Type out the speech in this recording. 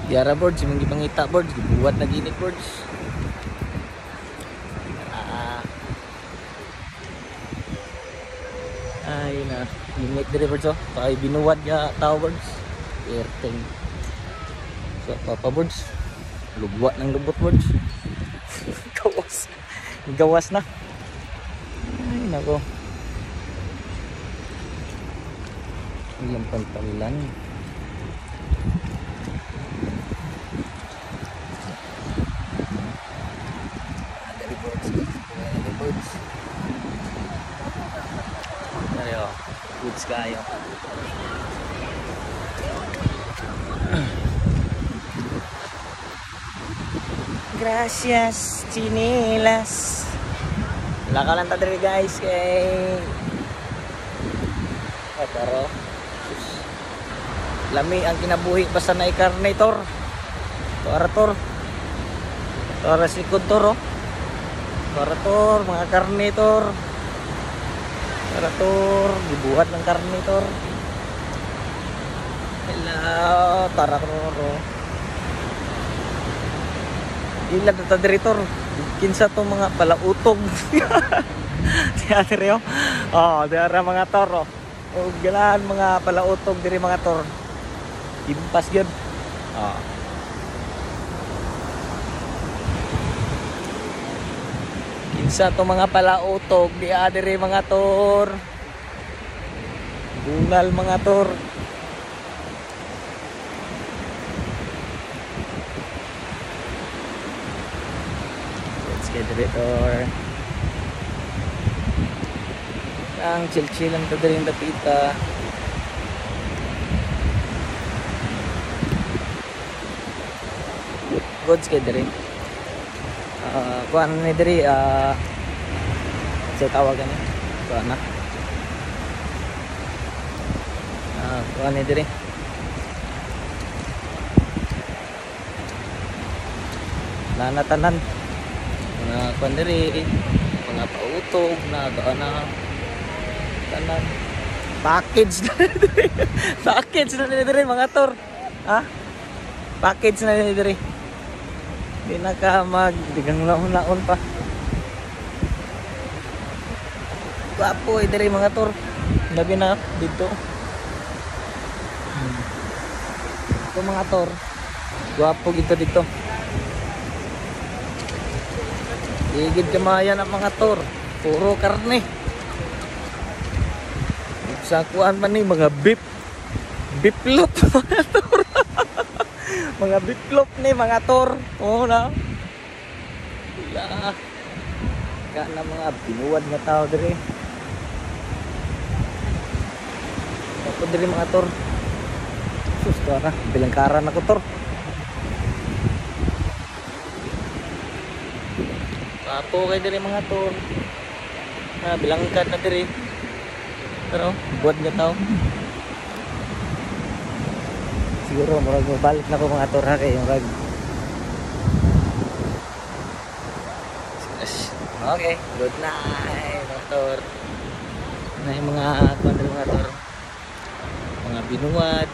Yara boards, yung gipangita boards, gibuhat na ginit boards. Ay na, limit diri boards oh. Kay binuwad ya tao boards. Airting. So papa boards. Lugwa ng lubot boards. Gawas. Gawas na. Ay nako. Ilang pantalan. Ayo, goods kayo. Gracias, chinilas. Lakalan ta diri guys kay pero lami ang kinabuhi basta na ikarnator. Torator. Tora si Kuntor oh. Torator, mga karnitor. Torator, dibuhat ng karnitor. Hello, Torator. Ilan na tadiritor. Kinsa to mga palautog. Teatro. Oh, dara mga toro. O galaan mga palautog diri mga tor. Impas gyud. Oh. Kinsa to mga palautog di adiri mga tor. Bungal mga tor. Director ang chill-chill ang tadaling dapita goods kay diri kuan ni diri sa tawagan ni kuan na kuan ni diri nanatanan mga kandiri, mga pautog na gaana tanan package na diri. Package na diri mga tor. Ha? Package na diri. Di na ka magdigang naon pa. Gwapo diri mga tor. Labi na dito. Ito mga tor. Gwapo gito dito. Igid kamayan ang mga tor. Puro karne. Sakuan man ni mga beef. Beeflop mga tor. Mga beeflop ni mga tor. Oo na. Wala. Kana mga binuwad nga tao diri. Ako diri mga tor. Sus to na. Bilangkaran ako tor. Apo kay diri mga tor. Bilangkad na diri. Pero buat nga tao. Siguro murag balik na ko mga tor ha kay yung rag. Okay, good night mga tor. Na yung mga kuan mga tor. Mga binuwad.